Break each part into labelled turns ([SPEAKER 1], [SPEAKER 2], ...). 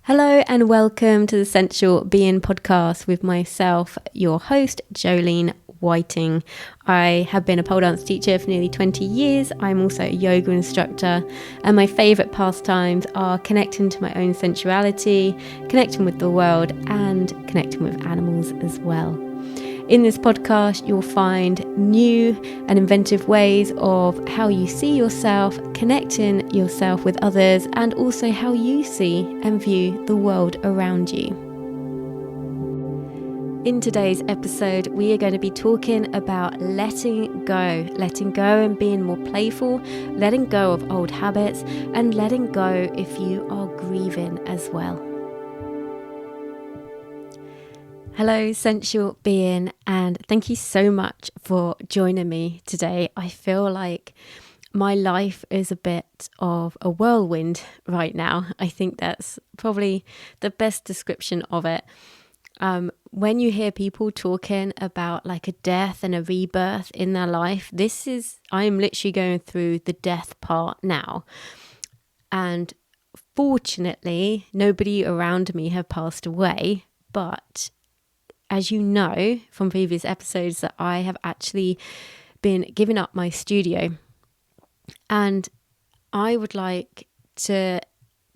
[SPEAKER 1] Hello and welcome to the Sensual Being podcast with myself, your host, Jolene Whiting. I have been a pole dance teacher for nearly 20 years. I'm also a yoga instructor, and my favourite pastimes are connecting to my own sensuality, connecting with the world, and connecting with animals as well. In this podcast, you'll find new and inventive ways of how you see yourself, connecting yourself with others, and also how you see and view the world around you. In today's episode, we are going to be talking about letting go and being more playful, letting go of old habits, and letting go if you are grieving as well. Hello, sensual being, and thank you so much for joining me today. I feel like my life is a bit of a whirlwind right now. I think that's probably the best description of it. When you hear people talking about like a death and a rebirth in their life, I'm literally going through the death part now. And fortunately, nobody around me have passed away, but as you know from previous episodes, that I have actually been giving up my studio. And I would like to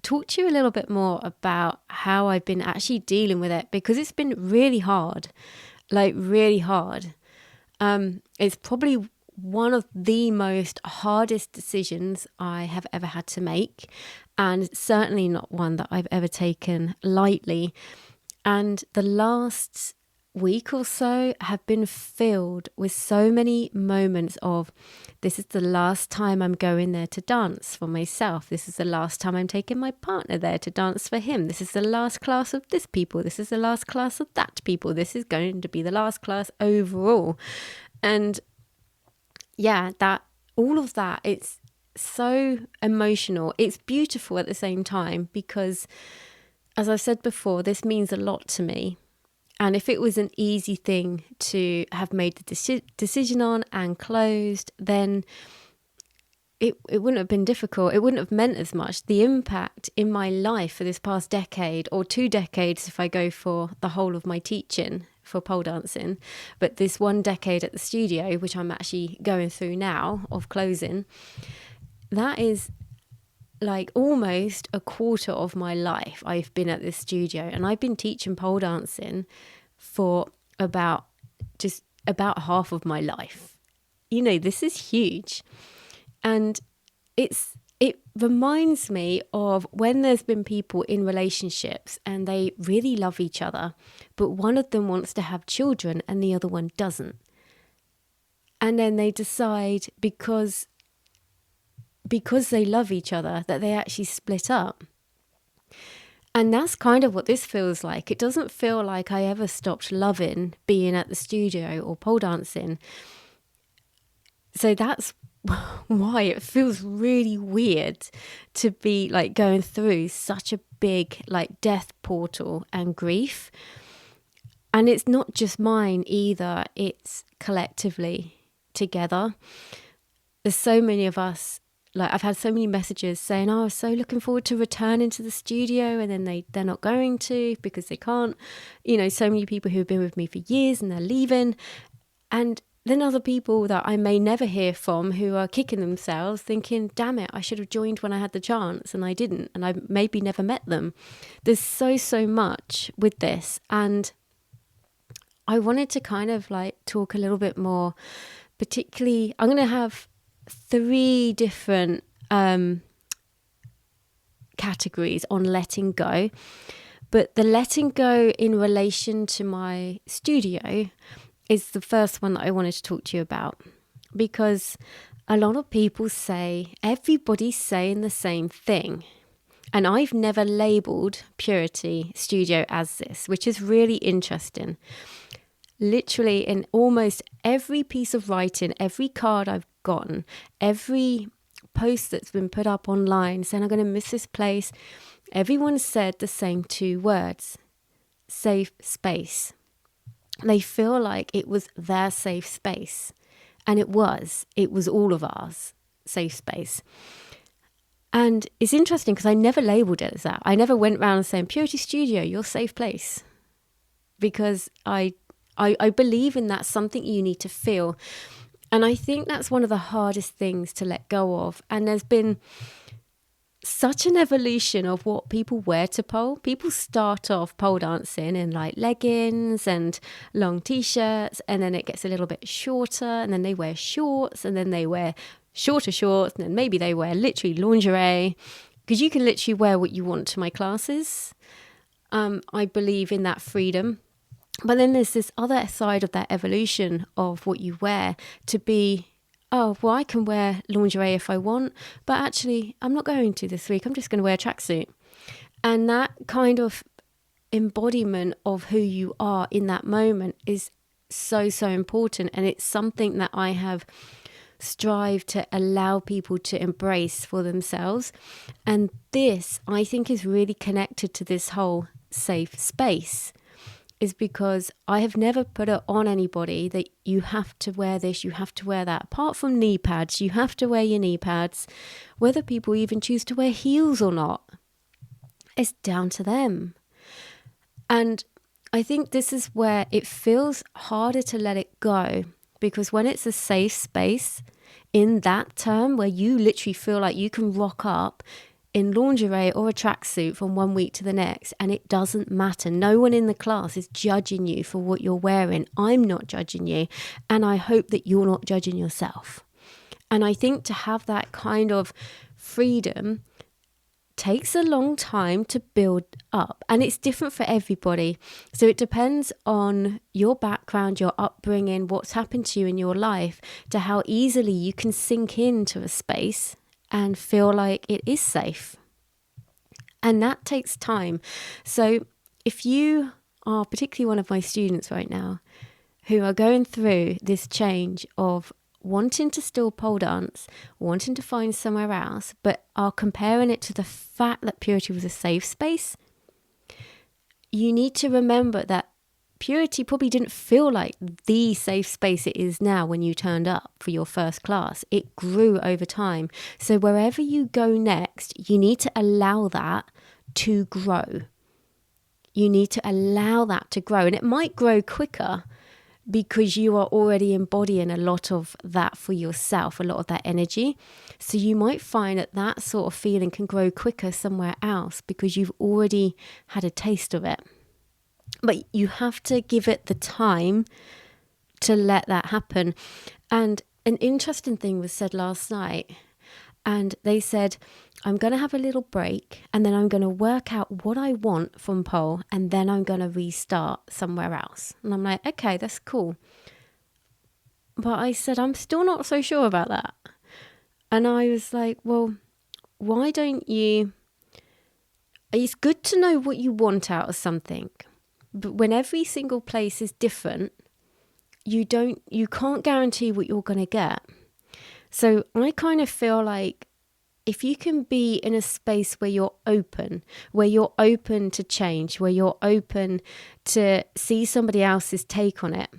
[SPEAKER 1] talk to you a little bit more about how I've been actually dealing with it, because it's been really hard, really hard. It's probably one of the most hardest decisions I have ever had to make, and certainly not one that I've ever taken lightly. And the last week or so have been filled with so many moments of, this is the last time I'm going there to dance for myself. This is the last time I'm taking my partner there to dance for him. This is the last class of this people. This is the last class of that people. This is going to be the last class overall. And yeah, all of that, it's so emotional. It's beautiful at the same time, because as I've said before, this means a lot to me. And if it was an easy thing to have made the decision on and closed, then it wouldn't have been difficult. It wouldn't have meant as much. The impact in my life for this past decade, or 2 decades if I go for the whole of my teaching for pole dancing, but this 1 decade at the studio, which I'm actually going through now of closing, that is like almost a quarter of my life I've been at this studio, and I've been teaching pole dancing for about half of my life. You know, this is huge. And it reminds me of when there's been people in relationships and they really love each other, but one of them wants to have children and the other one doesn't. And then they decide because they love each other that they actually split up. And that's kind of what this feels like. It doesn't feel like I ever stopped loving being at the studio or pole dancing. So that's why it feels really weird to be like going through such a big like death portal and grief. And it's not just mine either. It's collectively together. There's so many of us. Like, I've had so many messages saying, I was so looking forward to returning to the studio, and then they're not going to because they can't. You know, so many people who have been with me for years and they're leaving. And then other people that I may never hear from who are kicking themselves thinking, damn it, I should have joined when I had the chance and I didn't. And I maybe never met them. There's so much with this. And I wanted to kind of like talk a little bit more, particularly, I'm going to have 3 different categories on letting go, but the letting go in relation to my studio is the first one that I wanted to talk to you about, because a lot of people say everybody's saying the same thing, and I've never labeled Purity Studio as this, which is really interesting. Literally in almost every piece of writing, every card I've gotten, every post that's been put up online saying I'm going to miss this place, everyone said the same 2 words: safe space. They feel like it was their safe space, and it was all of ours safe space. And it's interesting because I never labeled it as that. I never went around saying, Purity Studio, your safe place. Because I believe in that, something you need to feel. And I think that's one of the hardest things to let go of. And there's been such an evolution of what people wear to pole. People start off pole dancing in like leggings and long t-shirts, and then it gets a little bit shorter, and then they wear shorts, and then they wear shorter shorts, and then maybe they wear literally lingerie, because you can literally wear what you want to my classes. I believe in that freedom. But then there's this other side of that evolution of what you wear to be, oh, well, I can wear lingerie if I want, but actually I'm not going to this week. I'm just going to wear a tracksuit. And that kind of embodiment of who you are in that moment is so, so important. And it's something that I have strived to allow people to embrace for themselves. And this, I think, is really connected to this whole safe space, is because I have never put it on anybody that you have to wear this, you have to wear that. Apart from knee pads, you have to wear your knee pads. Whether people even choose to wear heels or not, it's down to them. And I think this is where it feels harder to let it go, because when it's a safe space in that term where you literally feel like you can rock up in lingerie or a tracksuit from one week to the next, and it doesn't matter. No one in the class is judging you for what you're wearing. I'm not judging you, and I hope that you're not judging yourself. And I think to have that kind of freedom takes a long time to build up, and it's different for everybody. So it depends on your background, your upbringing, what's happened to you in your life, to how easily you can sink into a space and feel like it is safe. And that takes time. So if you are particularly one of my students right now who are going through this change of wanting to still pole dance, wanting to find somewhere else, but are comparing it to the fact that Purity was a safe space, you need to remember that Purity probably didn't feel like the safe space it is now when you turned up for your first class. It grew over time. So wherever you go next, you need to allow that to grow. You need to allow that to grow. And it might grow quicker because you are already embodying a lot of that for yourself, a lot of that energy. So you might find that that sort of feeling can grow quicker somewhere else because you've already had a taste of it. But you have to give it the time to let that happen. And an interesting thing was said last night. And they said, I'm going to have a little break, and then I'm going to work out what I want from pole, and then I'm going to restart somewhere else. And I'm like, okay, that's cool. But I said, I'm still not so sure about that. And I was like, well, why don't you... It's good to know what you want out of something. But when every single place is different, you can't guarantee what you're going to get. So I kind of feel like if you can be in a space where you're open to change, where you're open to see somebody else's take on it,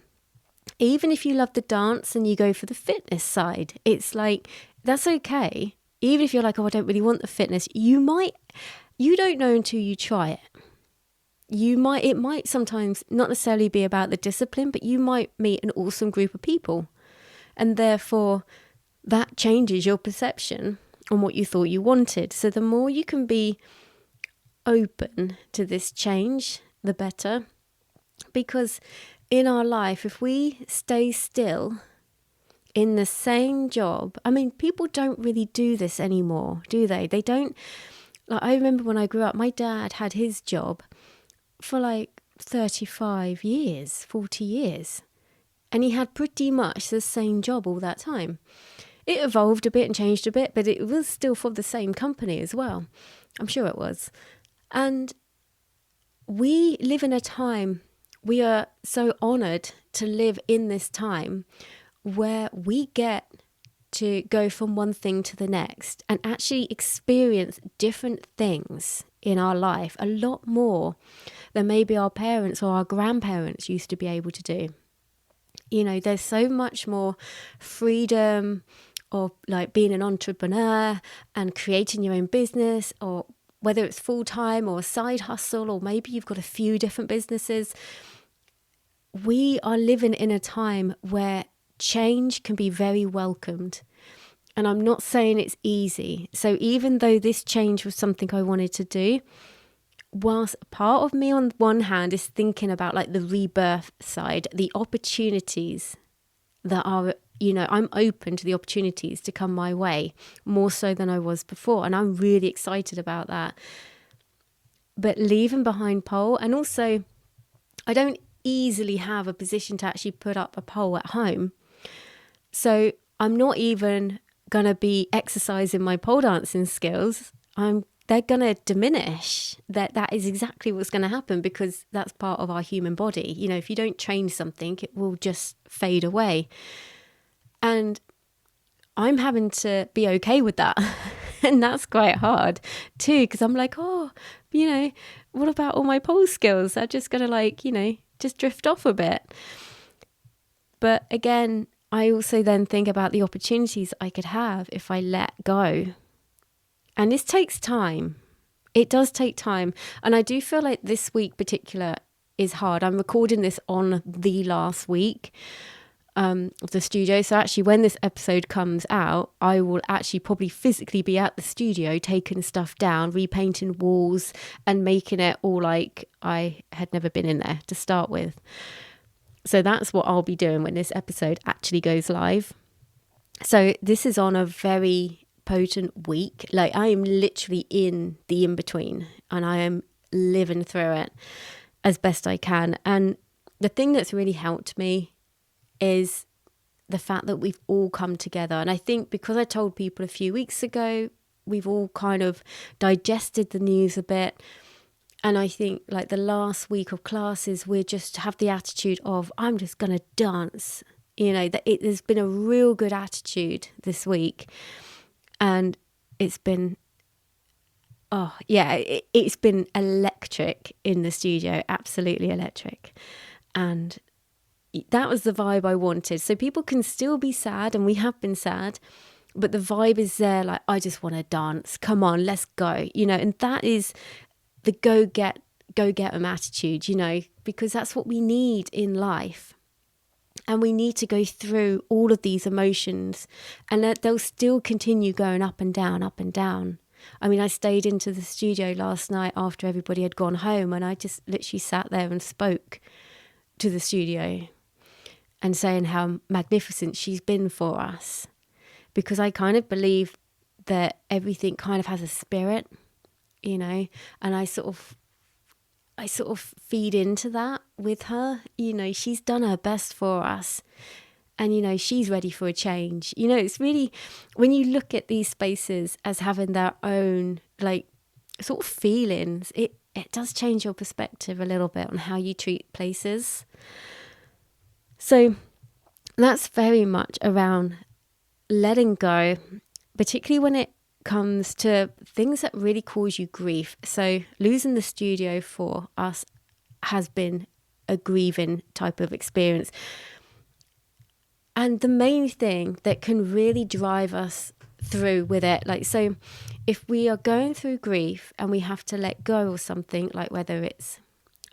[SPEAKER 1] even if you love the dance and you go for the fitness side, it's like, that's okay. Even if you're like, oh, I don't really want the fitness, you don't know until you try it. It might sometimes not necessarily be about the discipline, but you might meet an awesome group of people. And therefore, that changes your perception on what you thought you wanted. So the more you can be open to this change, the better. Because in our life, if we stay still in the same job, I mean, people don't really do this anymore, do they? They don't. Like, I remember when I grew up, my dad had his job for like 35 years, 40 years. And he had pretty much the same job all that time. It evolved a bit and changed a bit, but it was still for the same company as well. I'm sure it was. And we live in a time, we are so honoured to live in this time where we get to go from one thing to the next and actually experience different things in our life a lot more than maybe our parents or our grandparents used to be able to do. You know, there's so much more freedom of like being an entrepreneur and creating your own business, or whether it's full-time or a side hustle, or maybe you've got a few different businesses. We are living in a time where change can be very welcomed. And I'm not saying it's easy. So even though this change was something I wanted to do, whilst part of me on one hand is thinking about like the rebirth side, the opportunities that are, I'm open to the opportunities to come my way more so than I was before. And I'm really excited about that. But leaving behind pole, and also I don't easily have a position to actually put up a pole at home. So I'm not even going to be exercising my pole dancing skills. They're going to diminish. That is exactly what's going to happen, because that's part of our human body. If you don't train something, it will just fade away. And I'm having to be okay with that. And that's quite hard too, because I'm like, what about all my pole skills? They're just going to just drift off a bit. But again, I also then think about the opportunities I could have if I let go. And this takes time. It does take time. And I do feel like this week particular is hard. I'm recording this on the last week of the studio. So actually when this episode comes out, I will actually probably physically be at the studio, taking stuff down, repainting walls and making it all like I had never been in there to start with. So that's what I'll be doing when this episode actually goes live. So this is on a very potent week. Like I am literally in the in-between and I am living through it as best I can. And the thing that's really helped me is the fact that we've all come together. And I think because I told people a few weeks ago, we've all kind of digested the news a bit. And I think like the last week of classes, we just have the attitude of, I'm just going to dance. There's been a real good attitude this week. And it's been, it's been electric in the studio, absolutely electric. And that was the vibe I wanted. So people can still be sad, and we have been sad, but the vibe is there. Like, I just want to dance. Come on, let's go. And that is the go get 'em attitude, because that's what we need in life. And we need to go through all of these emotions, and that they'll still continue going up and down, up and down. I mean, I stayed into the studio last night after everybody had gone home, and I just literally sat there and spoke to the studio and saying how magnificent she's been for us. Because I kind of believe that everything kind of has a spirit, and I sort of feed into that with her. She's done her best for us, and she's ready for a change. It's really, when you look at these spaces as having their own like sort of feelings, it does change your perspective a little bit on how you treat places. So that's very much around letting go, particularly when it comes to things that really cause you grief. So losing the studio for us has been a grieving type of experience. And the main thing that can really drive us through with it, so if we are going through grief and we have to let go of something, like whether it's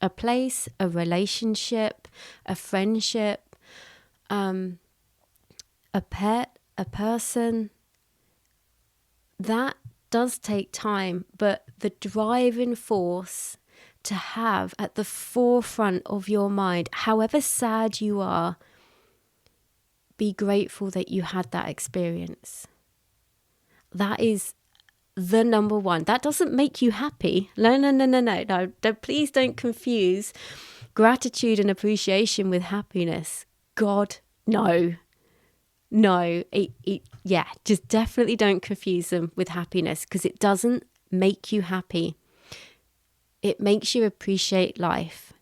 [SPEAKER 1] a place, a relationship, a friendship, a pet, a person, that does take time. But the driving force to have at the forefront of your mind, however sad you are, be grateful that you had that experience. That is the number one. That doesn't make you happy. No. Please don't confuse gratitude and appreciation with happiness. God, no. Just definitely don't confuse them with happiness, because it doesn't make you happy. It makes you appreciate life.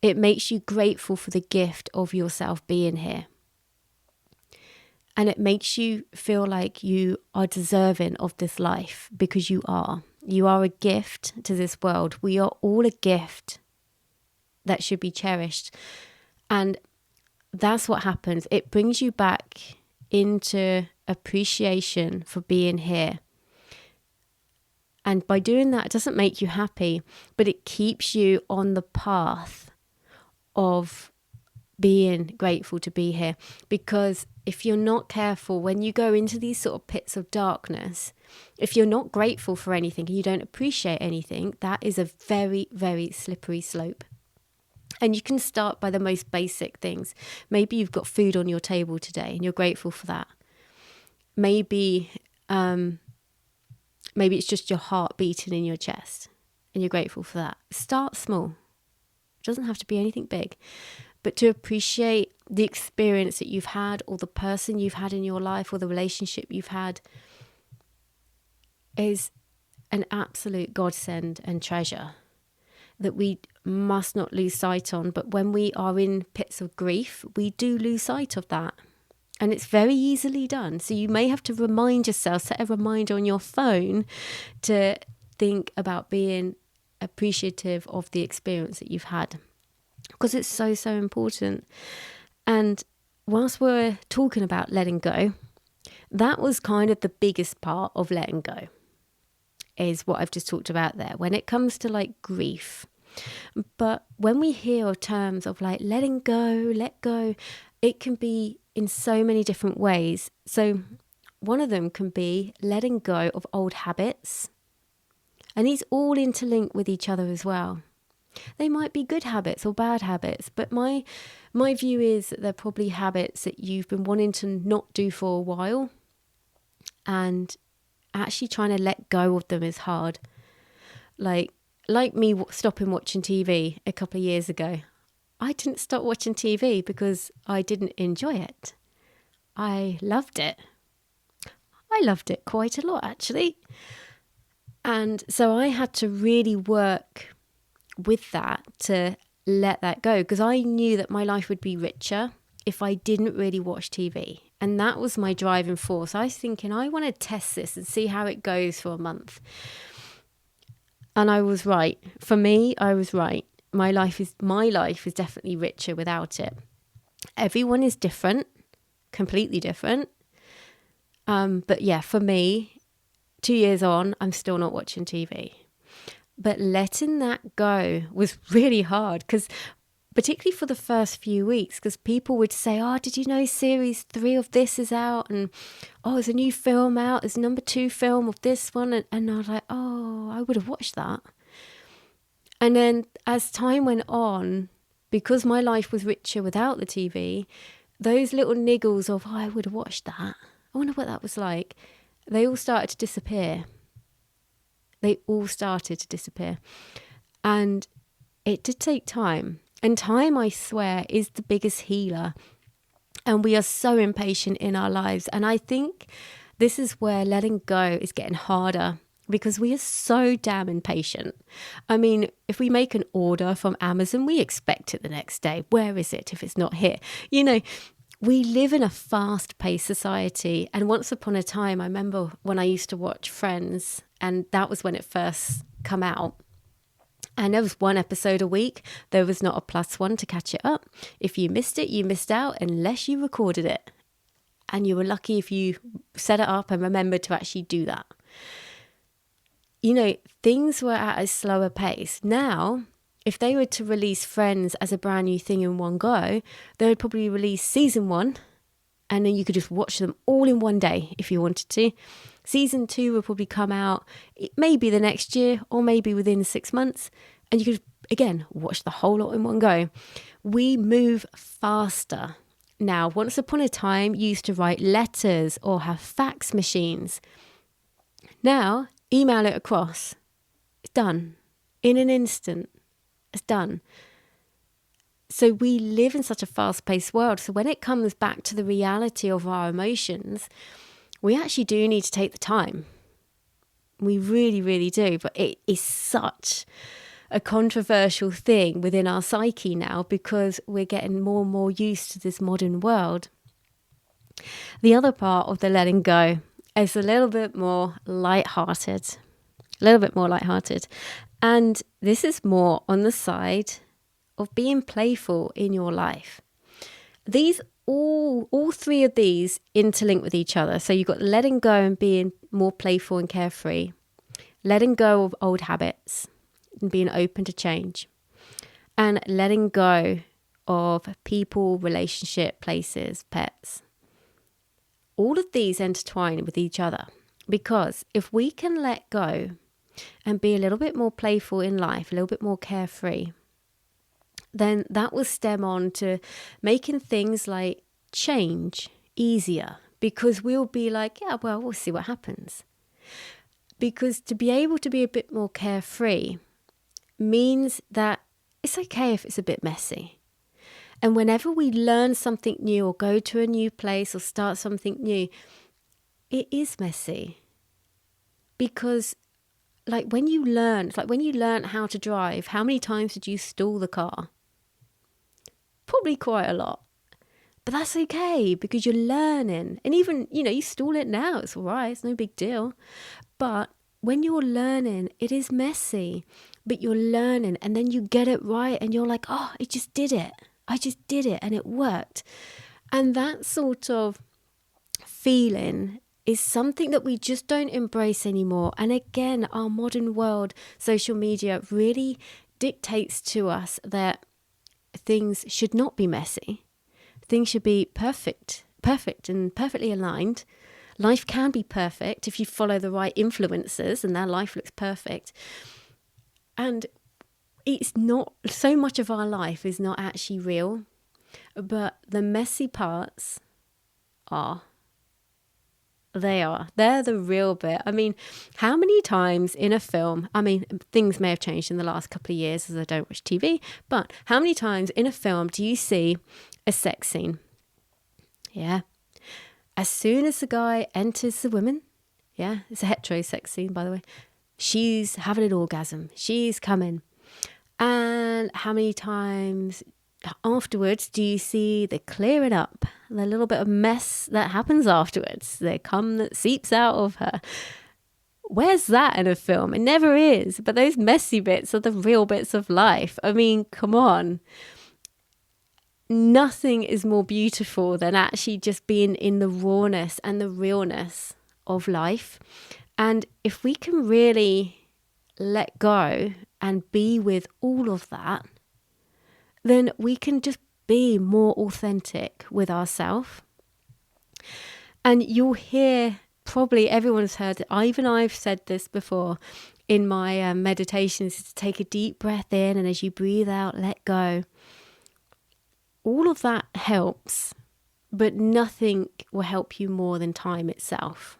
[SPEAKER 1] It makes you grateful for the gift of yourself being here. And it makes you feel like you are deserving of this life, because you are. You are a gift to this world. We are all a gift that should be cherished. And that's what happens. It brings you back into appreciation for being here. And by doing that, it doesn't make you happy, but it keeps you on the path of being grateful to be here. Because if you're not careful, when you go into these sort of pits of darkness, if you're not grateful for anything and you don't appreciate anything, that is a very, very slippery slope. And you can start by the most basic things. Maybe you've got food on your table today and you're grateful for that. Maybe it's just your heart beating in your chest and you're grateful for that. Start small. It doesn't have to be anything big. But to appreciate the experience that you've had, or the person you've had in your life, or the relationship you've had, is an absolute godsend and treasure that we must not lose sight on. But when we are in pits of grief, we do lose sight of that. And it's very easily done. So you may have to remind yourself, set a reminder on your phone to think about being appreciative of the experience that you've had. Because it's so, so important. And whilst we're talking about letting go, that was kind of the biggest part of letting go, is what I've just talked about there, when it comes to like grief. But when we hear of terms of like letting go, let go, it can be in so many different ways. So one of them can be letting go of old habits. And these all interlink with each other as well. They might be good habits or bad habits, but my view is that they're probably habits that you've been wanting to not do for a while, and actually trying to let go of them is hard. Like me stopping watching TV a couple of years ago. I didn't stop watching TV because I didn't enjoy it. I loved it. I loved it quite a lot, actually. And so I had to really work with that to let that go, because I knew that my life would be richer if I didn't really watch TV. And that was my driving force. I was thinking, I want to test this and see how it goes for a month. And I was right. For me, I was right. My life is definitely richer without it. Everyone is different, completely different. But yeah, for me, 2 years on, I'm still not watching TV. But letting that go was really hard, because particularly for the first few weeks, because people would say, oh, did you know series 3 of this is out? And, oh, there's a new film out. There's number 2 film of this one. And I was like, oh, I would have watched that. And then as time went on, because my life was richer without the TV, those little niggles of, oh, I would have watched that. I wonder what that was like. They all started to disappear. And it did take time. And time, I swear, is the biggest healer. And we are so impatient in our lives. And I think this is where letting go is getting harder, because we are so damn impatient. I mean, if we make an order from Amazon, we expect it the next day. Where is it if it's not here? You know, we live in a fast-paced society. And once upon a time, I remember when I used to watch Friends, and that was when it first come out. And there was one episode a week. There was not a +1 to catch it up. If you missed it, you missed out unless you recorded it. And you were lucky if you set it up and remembered to actually do that. You know, things were at a slower pace. Now, if they were to release Friends as a brand new thing in one go, they would probably release season 1, and then you could just watch them all in one day if you wanted to. Season 2 will probably come out maybe the next year, or maybe within 6 months, and you could, again, watch the whole lot in one go. We move faster. Now, once upon a time, you used to write letters or have fax machines. Now, email it across. It's done. In an instant. It's done. So we live in such a fast-paced world. So when it comes back to the reality of our emotions, we actually do need to take the time. We really, really do. But it is such a controversial thing within our psyche now, because we're getting more and more used to this modern world. The other part of the letting go is a little bit more lighthearted. And this is more on the side of being playful in your life. These all three of these interlink with each other. So you've got letting go and being more playful and carefree, letting go of old habits and being open to change, and letting go of people, relationship, places, pets. All of these intertwine with each other, because if we can let go and be a little bit more playful in life, a little bit more carefree, then that will stem on to making things like change easier, because we'll be like, yeah, well, we'll see what happens. Because to be able to be a bit more carefree means that it's okay if it's a bit messy. And whenever we learn something new or go to a new place or start something new, it is messy. Because like when you learn how to drive, how many times did you stall the car? Probably quite a lot. But that's okay, because you're learning. And even, you stall it now, it's all right, it's no big deal. But when you're learning, it is messy, but you're learning, and then you get it right and you're like, oh, I just did it and it worked. And that sort of feeling is something that we just don't embrace anymore. And again, our modern world, social media really dictates to us that things should not be messy. Things should be perfect and perfectly aligned. Life can be perfect if you follow the right influencers and their life looks perfect. And it's not, so much of our life is not actually real, but the messy parts are. They're the real bit. I mean, how many times in a film, things may have changed in the last couple of years as I don't watch TV, but how many times in a film do you see a sex scene? Yeah. As soon as the guy enters the woman, yeah, it's a hetero sex scene, by the way, she's having an orgasm, she's coming. And how many times afterwards do you see the clearing up, the little bit of mess that happens afterwards, the cum that seeps out of her? Where's that in a film? It never is. But those messy bits are the real bits of life. I mean, come on. Nothing is more beautiful than actually just being in the rawness and the realness of life. And if we can really let go and be with all of that, then we can just be more authentic with ourselves. And you'll hear, probably everyone's heard it, even I've said this before in my meditations, to take a deep breath in, and as you breathe out, let go. All of that helps, but nothing will help you more than time itself.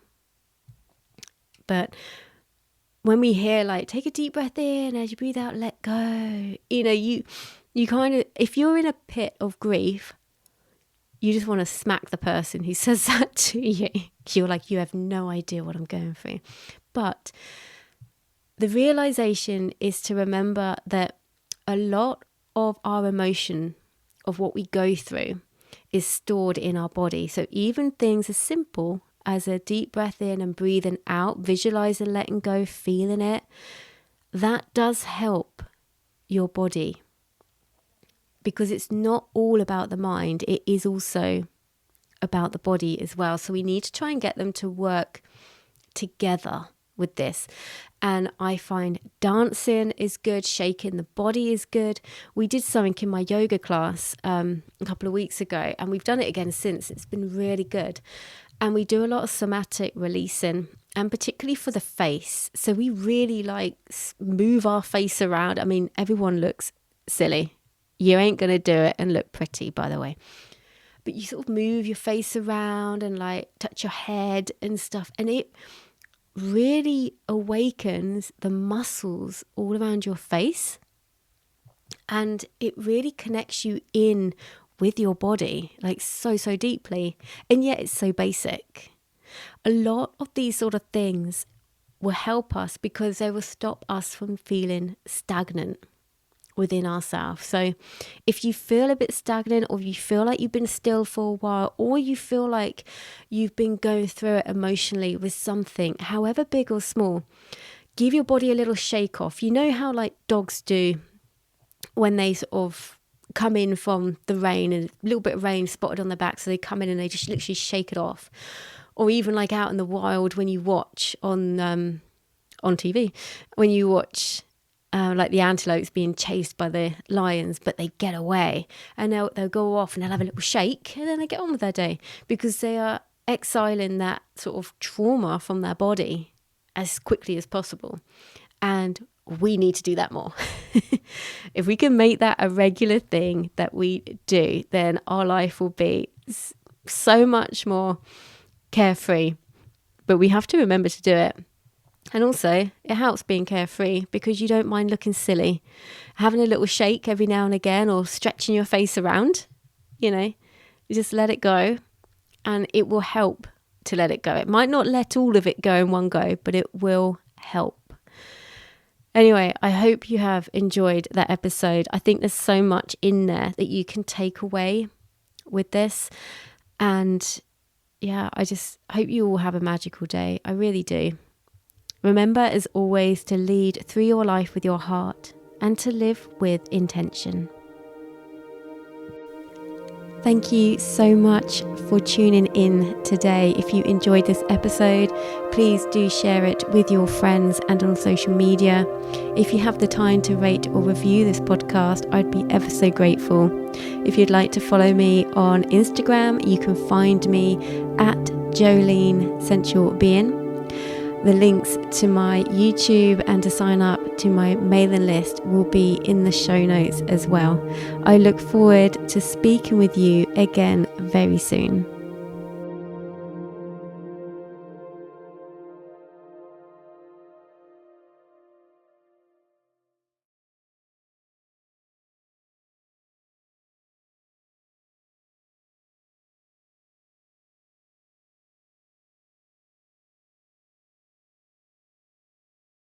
[SPEAKER 1] But when we hear like, take a deep breath in, as you breathe out, let go, you kind of, if you're in a pit of grief, you just want to smack the person who says that to you. You're like, you have no idea what I'm going through. But the realization is to remember that a lot of our emotion, of what we go through, is stored in our body. So even things as simple as a deep breath in and breathing out, visualizing letting go, feeling it, that does help your body. Because it's not all about the mind, it is also about the body as well. So we need to try and get them to work together with this. And I find dancing is good, shaking the body is good. We did something in my yoga class a couple of weeks ago, and we've done it again since. It's been really good. And we do a lot of somatic releasing, and particularly for the face. So we really move our face around. I mean, everyone looks silly. You ain't going to do it and look pretty, by the way. But you sort of move your face around and touch your head and stuff. And it really awakens the muscles all around your face. And it really connects you in with your body, so deeply. And yet it's so basic. A lot of these sort of things will help us because they will stop us from feeling stagnant within ourselves. So if you feel a bit stagnant, or you feel like you've been still for a while, or you feel like you've been going through it emotionally with something, however big or small, give your body a little shake off. You know how dogs do when they sort of come in from the rain, and a little bit of rain spotted on their back, so they come in and they just literally shake it off. Or even like out in the wild, when you watch on TV, when you watch like the antelopes being chased by the lions, but they get away, and they'll go off and they'll have a little shake, and then they get on with their day, because they are exiling that sort of trauma from their body as quickly as possible. And we need to do that more. If we can make that a regular thing that we do, then our life will be so much more carefree. But we have to remember to do it. And also, it helps being carefree because you don't mind looking silly. Having a little shake every now and again, or stretching your face around, you just let it go, and it will help to let it go. It might not let all of it go in one go, but it will help. Anyway, I hope you have enjoyed that episode. I think there's so much in there that you can take away with this. And yeah, I just hope you all have a magical day. I really do. Remember, as always, to lead through your life with your heart and to live with intention. Thank you so much for tuning in today. If you enjoyed this episode, please do share it with your friends and on social media. If you have the time to rate or review this podcast, I'd be ever so grateful. If you'd like to follow me on Instagram, you can find me at Jolene Sensual Being. The links to my YouTube and to sign up to my mailing list will be in the show notes as well. I look forward to speaking with you again very soon.